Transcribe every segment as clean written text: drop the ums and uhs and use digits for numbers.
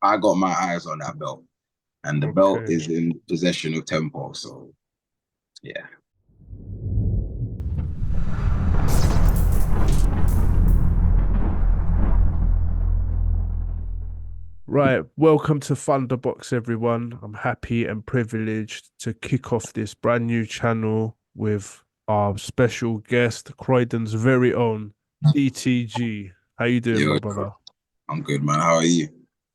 I got my eyes on that belt, and the belt Okay. is in possession of Tempo. So yeah. Right. Welcome to Thunderbox, everyone. I'm happy and privileged to kick off this brand new channel with our special guest, Croydon's very own DTG. How you doing, my Yo, brother? I'm good, man. How are you?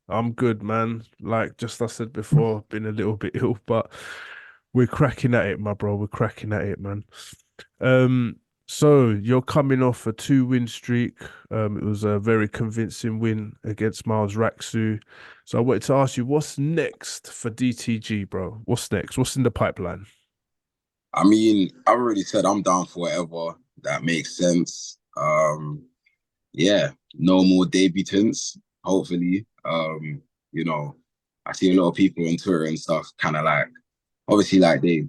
I'm good, man. Like just I said before, been a little bit ill, but we're cracking at it, my bro. We're cracking at it, man. Um, so you're coming off a two-win streak. It was a very convincing win against Myles Rak Su. So I wanted to ask you, what's next for DTG, bro? What's next? What's in the pipeline? I mean, I've already said I'm down for whatever that makes sense. Yeah, no more debutants, hopefully. You know, I see a lot of people on Twitter and stuff kind of like obviously like they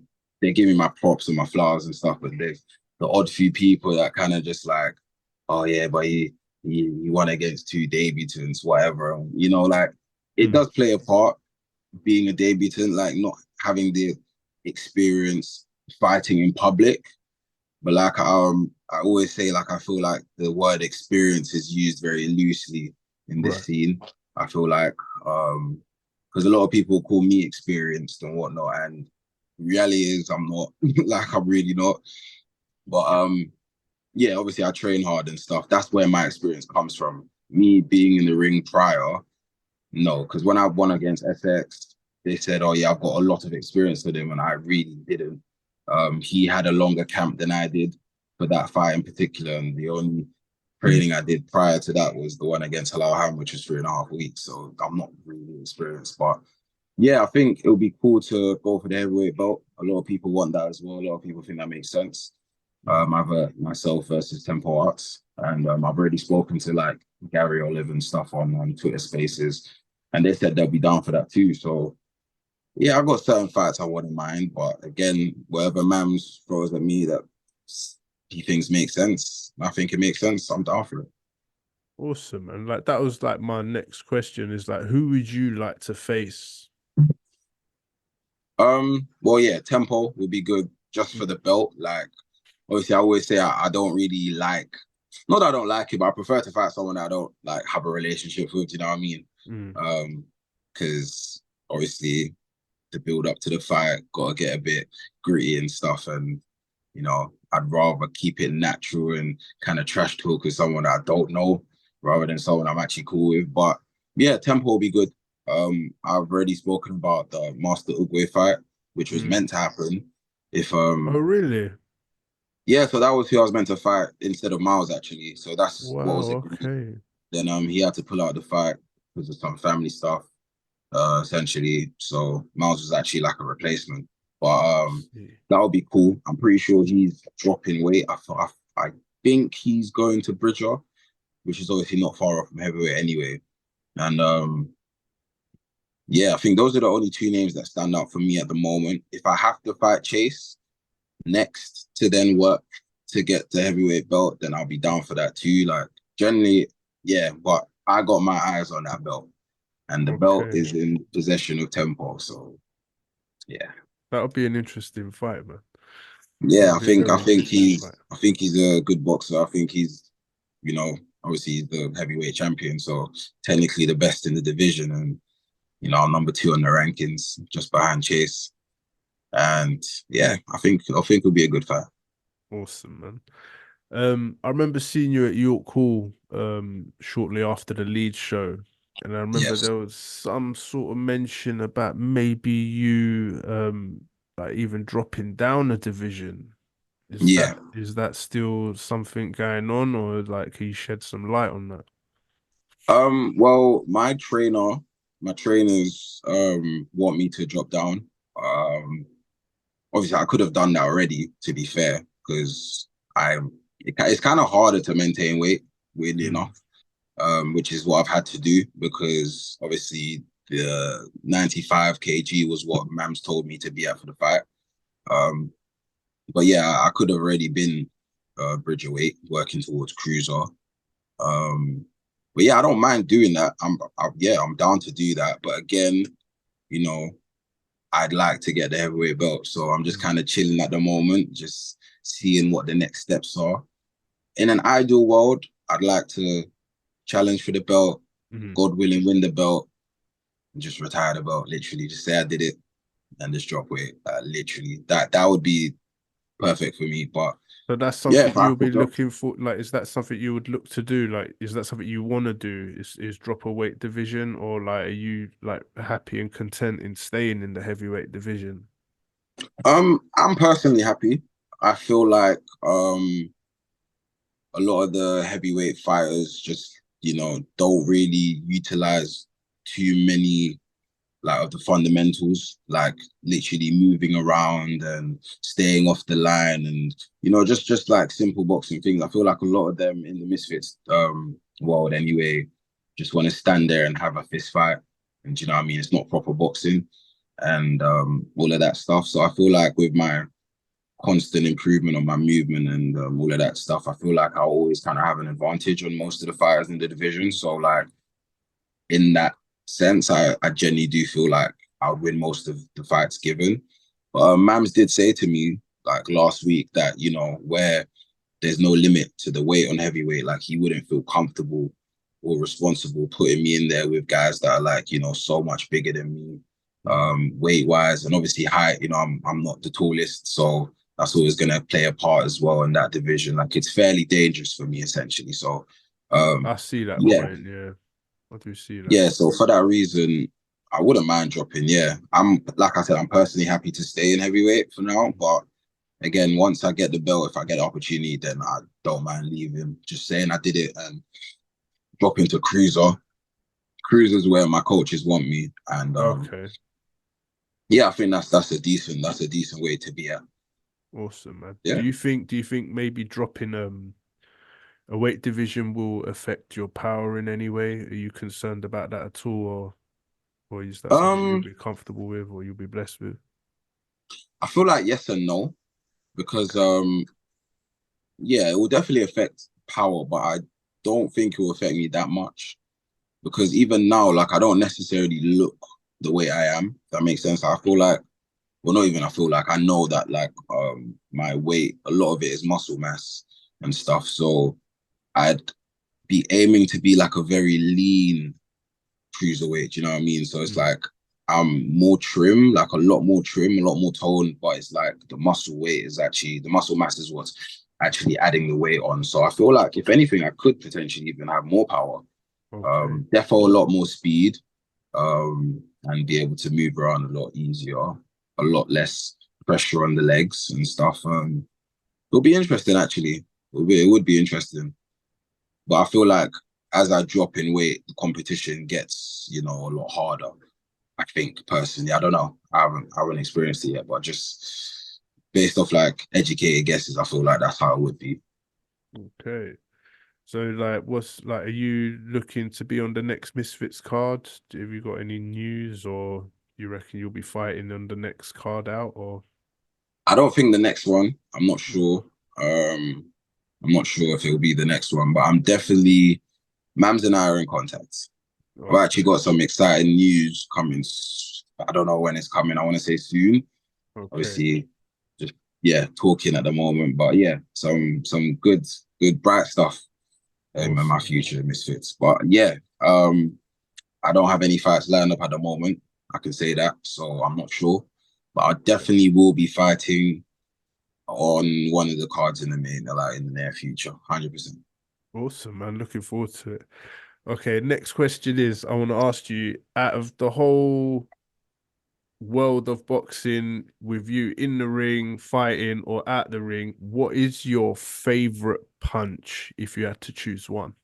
give me my props and my flowers and stuff, but there's the odd few people that kind of just like, oh yeah, but he won against two debutants, whatever. Like it Mm, does play a part being a debutant, like not having the experience fighting in public. But like I always say, like I feel like the word experience is used very loosely in this right. scene. I feel like because a lot of people call me experienced and whatnot, and reality is I'm not like I'm really not. But yeah, obviously I train hard and stuff. That's where my experience comes from. Me being in the ring prior, no, because when I won against SX, they said, "Oh yeah, I've got a lot of experience with him," and I really didn't. He had a longer camp than I did for that fight in particular, and the only training I did prior to that was the one against Halal Ham, which was 3.5 weeks. So I'm not really experienced, but yeah, I think it would be cool to go for the heavyweight belt. A lot of people want that as well. A lot of people think that makes sense. Mm. Either myself versus Tempo Arts, and I've already spoken to like Gary Olive and stuff on Twitter Spaces, and they said they'll be down for that too. So yeah, I've got certain fights I want in mind, but again, whatever Mams throws at me that he thinks makes sense, I think it makes sense. I'm down for it. Awesome. And like that was like my next question is like, who would you like to face? Well, yeah, Tempo would be good just for Mm, the belt. Like, obviously, I always say I don't really like, not that I don't like it, but I prefer to fight someone that I don't like have a relationship with. You know what I mean? mm, Um, because obviously the build up to the fight got to get a bit gritty and stuff, and I'd rather keep it natural and kind of trash talk with someone that I don't know rather than someone I'm actually cool with. But yeah, Tempo will be good. I've already spoken about the Master Uguay fight, which was mm. meant to happen. If Oh, really? Yeah, so that was who I was meant to fight instead of Miles actually. So that's what was Wow, agreed. okay. Then he had to pull out the fight because of some family stuff, essentially. So Miles was actually like a replacement. But See. that would be cool. I'm pretty sure he's dropping weight. I think he's going to Bridger, which is obviously not far off from heavyweight anyway. And yeah, I think those are the only two names that stand out for me at the moment. If I have to fight Chase next to then work to get the heavyweight belt, then I'll be down for that too. Like generally, yeah, but I got my eyes on that belt, and the belt Okay. is in possession of Tempo. So yeah, That'll be an interesting fight, man. yeah, That'll I be a think I very think interesting he's fight. I think he's a good boxer. I think he's obviously he's the heavyweight champion, so technically the best in the division, and I'm number two on the rankings, just behind Chase. And yeah, I think it'll be a good fight. Awesome, man. I remember seeing you at York Hall shortly after the Leeds show, and I remember Yes. there was some sort of mention about maybe you like even dropping down a division. Yeah. Is that still something going on, or like can you shed some light on that? Well, my trainers want me to drop down. Obviously I could have done that already, to be fair, because it's kind of harder to maintain weight, weirdly Mm, enough. Which is what I've had to do because obviously the 95 kg was what Mams told me to be at for the fight. Um, but yeah, I could have already been bridgerweight working towards cruiser. Um, But yeah, I don't mind doing that. Yeah, I'm down to do that. But again, you know, I'd like to get the heavyweight belt. So I'm just Mm. kind of chilling at the moment, just seeing what the next steps are. In an ideal world, I'd like to challenge for the belt, Mhm. God willing, win the belt, and just retire the belt. Literally, just say I did it and just drop weight. Literally, that would be perfect for me. But So that's yeah, something if I you'll be could drop, looking for. Like, is that something you would look to do? Like, is that something you want to do? Is drop a weight division, or like, are you like happy and content in staying in the heavyweight division? I'm personally happy. I feel like a lot of the heavyweight fighters just don't really utilize too many like of the fundamentals, like literally moving around and staying off the line, and just like simple boxing things. I feel like a lot of them in the Misfits world anyway just want to stand there and have a fist fight, and you know what I mean, it's not proper boxing and all of that stuff. So I feel like with my constant improvement on my movement and all of that stuff, I feel like I always kind of have an advantage on most of the fighters in the division. Mm. So like in that sense, I genuinely do feel like I'll win most of the fights given. But Mams did say to me like last week that where there's no limit to the weight on heavyweight, like he wouldn't feel comfortable or responsible putting me in there with guys that are like so much bigger than me, Mm. weight wise, and obviously height. I'm not the tallest, so that's always gonna play a part as well in that division. Like it's fairly dangerous for me essentially. So I see that yeah, point. Yeah, I do see that. yeah, so for that reason, I wouldn't mind dropping. Yeah, I'm like I said, I'm personally happy to stay in heavyweight for now. But again, once I get the belt, if I get the opportunity, then I don't mind leaving. Just saying I did it and dropping to cruiser. Cruiser's where my coaches want me, and Okay, yeah, I think that's a decent way to be at. awesome, man. Yeah. Do you think maybe dropping a weight division will affect your power in any way? Are you concerned about that at all, or is that something you'll Um, be comfortable with, or you'll be blessed with? I feel like yes and no because Okay. yeah, it will definitely affect power, but I don't think it will affect me that much. Because even now, like I don't necessarily look the way I am. If that makes sense. I feel like, well, not even I feel like I know that like my weight, a lot of it is muscle mass and stuff. So I'd be aiming to be like a very lean cruiserweight. Do you know what I mean? So it's Mm. like I'm more trim, like a lot more trim, a lot more toned, but it's like the muscle weight is actually the muscle mass is what's actually adding the weight on. So I feel like if anything, I could potentially even have more power. Okay. Definitely a lot more speed, and be able to move around a lot easier, a lot less pressure on the legs and stuff. It'll be interesting actually. It would be interesting, but I feel like as I drop in weight, the competition gets a lot harder. I think personally, I don't know. I haven't experienced it yet, but just based off like educated guesses, I feel like that's how it would be. Okay. So, like, are you looking to be on the next Misfits card? Have you got any news, or you reckon you'll be fighting on the next card out, or? I don't think the next one. I'm not Mm. sure. I'm not sure if it'll be the next one, but I'm definitely Mams and I are in contact. I've actually Okay. got some exciting news coming. I don't know when it's coming. I want to say soon. Okay. Obviously, just yeah, talking at the moment, but yeah, some good bright stuff in my Awesome. future Misfits. But yeah, I don't have any fights lined up at the moment. I can say that, so I'm not sure, but I Okay. definitely will be fighting on one of the cards in the near future, 100%. Awesome, man. Looking forward to it. Okay. Next question is, I want to ask you, out of the whole world of boxing, with you in the ring, fighting, or at the ring, what is your favorite punch if you had to choose one?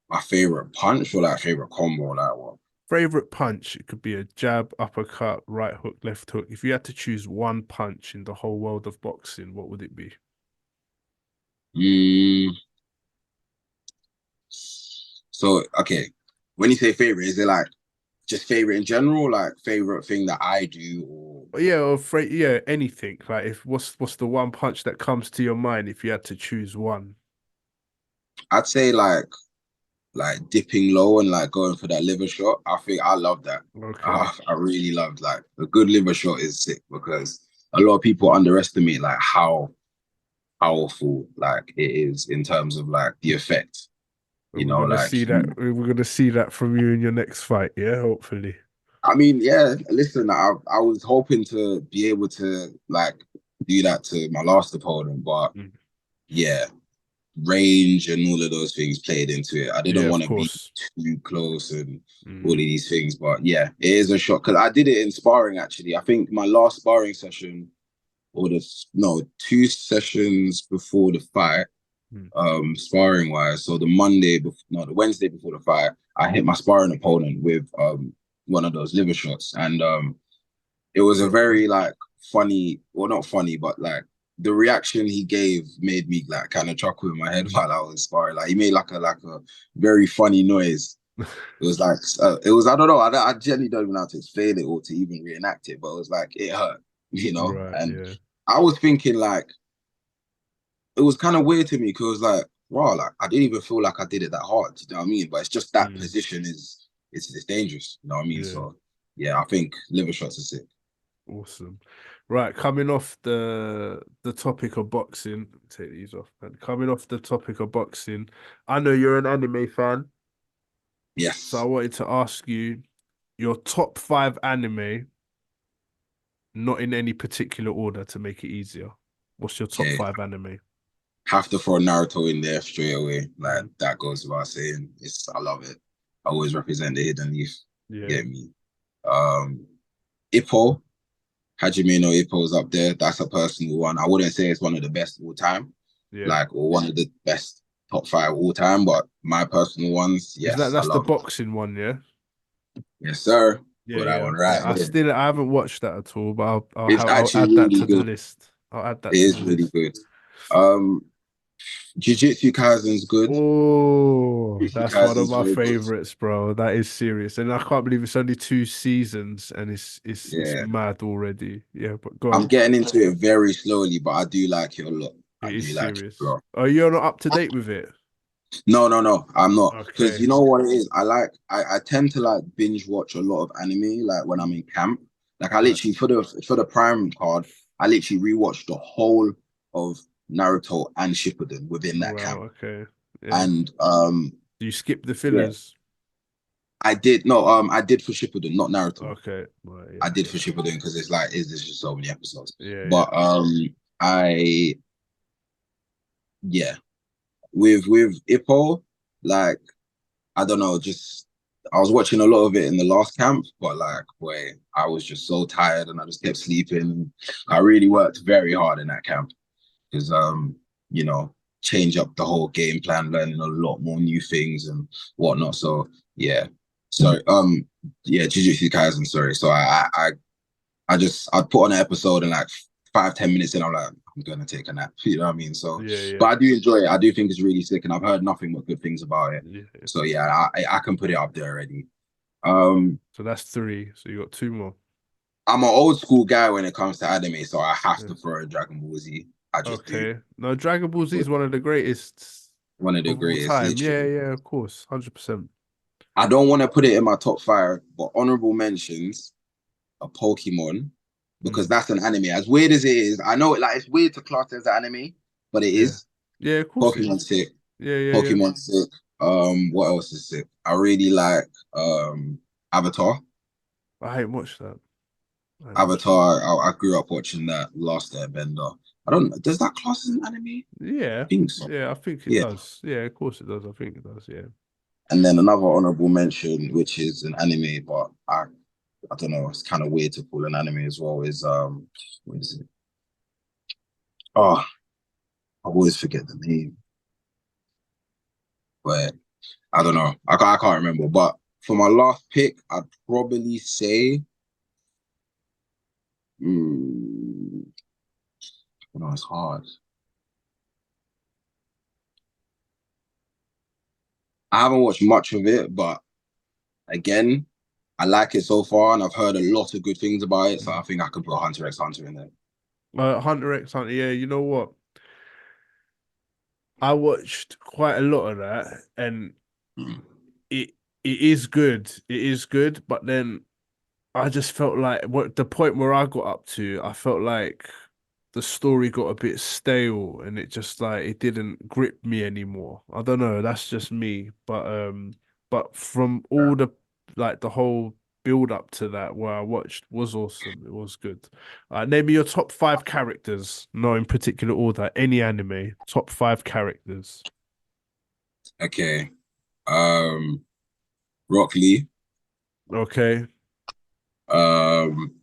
My favorite punch or like favorite combo, like what? Favorite punch? It could be a jab, uppercut, right hook, left hook. If you had to choose one punch in the whole world of boxing, what would it be? Mm, so okay, when you say favorite, is it like just favorite in general, like favorite thing that I do, or Yeah, or yeah, anything. Like, if what's the one punch that comes to your mind if you had to choose one? I'd say like like dipping low and like going for that liver shot. I think I love that. Okay. I really loved like a good liver shot is sick because a lot of people underestimate like how powerful like it is in terms of like the effect. And we're gonna Like see that. We're gonna see that from you in your next fight. Yeah, hopefully. I mean, yeah, listen, I was hoping to be able to like do that to my last opponent, but Mm. yeah, range and all of those things played into it. I Yeah, didn't of want to be course. too close and all of Mm. these things, but yeah, it is a shock because I did it in sparring actually. I think my last sparring session or the no 2 sessions before the fight, Mm. sparring wise. So the Monday before, no, the Wednesday before the fight, I hit my sparring opponent with one of those liver shots, and it was a Okay. very like funny, well not funny, but like the reaction he gave made me like kind of chuckle in my head while I was sparring. Like he made like a very funny noise. It was like it was I don't know I genuinely don't even know how to explain it or to even reenact it, but it was like it hurt, Right. And Yeah. I was thinking like it was kind of weird to me because like wow, like I didn't even feel like I did it that hard. You know what I mean? But it's just that Mm. position is it's dangerous. You know what I mean? Yeah. So yeah, I think liver shots are sick. Awesome. Right, coming off the topic of boxing, take these off, man. Coming off the topic of boxing, I know you're an anime fan, so I Yes. wanted to ask you your top five anime, not in any particular order to make it easier. What's your top Okay. five anime? Have to throw Naruto in there straight away. Like Mm. that goes without saying. I love it. I always represent the hidden leaf. Yeah, Get me. Um Ippo, Hajime no Ippo's up there. That's a personal one. I wouldn't say it's one of the best of all time, yeah. like or one of the best top five all time, but my personal ones, Is that yes, I that's the love. boxing one, yeah? Yes, sir. Yeah, Put that yeah, one okay. right there. I haven't watched that at all, but It's I'll actually add that really to the good. list. I'll add It that to the is really list. good. Um Jujutsu Kaisen's good. Oh, Jujutsu that's one of Kaisen's my very good. favorites, bro. That is serious. And I can't believe it's only two seasons and it's Yeah. mad already. Yeah, but go I'm on. getting into it very slowly, but I do like it a lot. I It is do like it a serious. lot. Oh, you're not up to date with it? No, no, no, I'm not. Because Okay. you know what it is? I tend to like binge watch a lot of anime like when I'm in camp. Like I Right. literally for the Prime card, I literally rewatched the whole of Naruto and Shippuden within that Wow, camp. okay. Yeah. And Do you skip the yeah, fillers? I did for Shippuden, not Naruto. Okay. Right, I yeah, did for yeah. Shippuden because it's like is there's just so many episodes. Yeah, yeah. But I yeah, with Ippo, like I don't know, just I was watching a lot of it in the last camp, but like, boy, I was just so tired and I just kept sleeping. I really worked very hard in that camp because, you know, change up the whole game plan, learning a lot more new things and whatnot. So yeah, so yeah, Jujutsu Kaisen. Sorry, so I put on an episode and like 5-10 minutes in, I'm like, I'm gonna take a nap. You know what I mean? So, Yeah, but yeah. I do enjoy it. I do think it's really sick, and I've heard nothing but good things about it. Yeah, yeah. So yeah, I can put it up there already. Um, So that's three. So you got two more. I'm an old school guy when it comes to anime, so I have Yeah. to throw in Dragon Ball Z. I just do. Okay. No, Dragon Ball Z is one of the greatest One of the of all greatest, time. Yeah, literally. yeah, of course. 100%. I don't want to put it in my top five, but honorable mentions a Pokemon because Mm. that's an anime. As weird as it is, I know like it's weird to class as an anime, but it Yeah. is. Yeah, of course it Pokemon is. sick. Yeah, yeah, yeah. Pokemon sick. What else is sick? I really like Avatar. I ain't watched that. I ain't watched that. Avatar. I grew up watching that Last Airbender. I don't know. Does that class as an anime? Yeah. I think so. Yeah, I think it Yeah. does. Yeah, of course it does. I think it does. Yeah. And then another honorable mention, which is an anime, but I don't know. It's kind of weird to call an anime as well. Is what is it? Oh, I always forget the name, but I don't know. I can't remember. But for my last pick, I'd probably say, mm, no, it's hard. I haven't watched much of it, but again, I like it so far, and I've heard a lot of good things about it. So I Mm. think I could put Hunter x Hunter in there. Hunter x Hunter. Yeah, you know what? I watched quite a lot of that, and Mm. it it is good. It is good, but then I just felt like what the point where I got up to, I felt like the story got a bit stale and it just like it didn't grip me anymore. I don't know, that's just me. But from all the like the whole build up to that where I watched was awesome. It was good. Name me your top five characters, not in particular order, any anime, top five characters. Okay. Rock Lee. Okay. Um,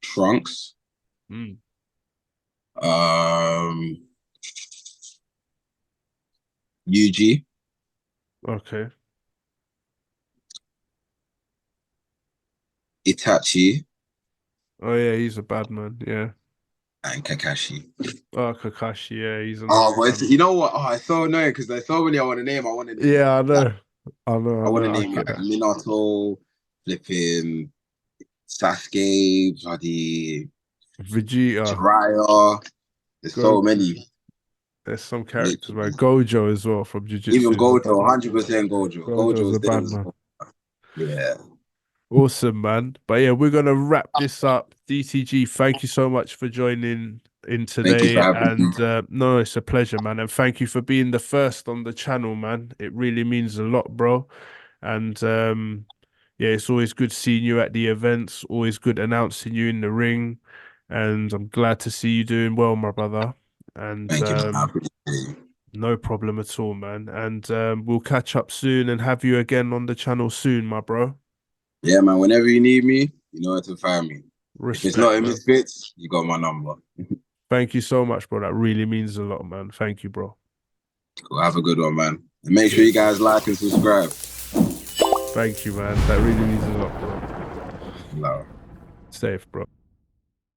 Trunks. Mm, Um, UG. okay. Itachi, Oh yeah, he's a bad man. Yeah. and Kakashi. Oh, Kakashi, yeah, he's Oh, another but one. you know what? Oh, it's so annoying because there's so many I want to name. I want to name Yeah, I like know. I I want to know. I name get like that. Minato, flipping Sasuke, bloody Vegeta, Jiraiya. There's so Goku. many, There's some characters, man. literally. Gojo as well from Even Jujutsu is a bad Gojo, man. 100% Gojo. Gojo's Gojo a is there bad as man. well. Yeah. Awesome, man. But yeah, we're gonna wrap this up. DTG, thank you so much for joining in Thank you for today. having me. And no, it's a pleasure, man. And thank you for being the first on the channel, man. It really means a lot, bro. And yeah, it's always good seeing you at the events, always good announcing you in the ring. And I'm glad to see you doing well, my brother. And Thank you, man. I appreciate it. no problem at all, man. And we'll catch up soon and have you again on the channel soon, my bro. Yeah, man. Whenever you need me, you know where to find me. If it's not Respect, in man. Misfits, you got my number. Thank you so much, bro. That really means a lot, man. Thank you, bro. Cool. Have a good one, man. And make sure you Cheers, man. guys like and subscribe. Thank you, man. That really means a lot, bro. Love. Safe, bro.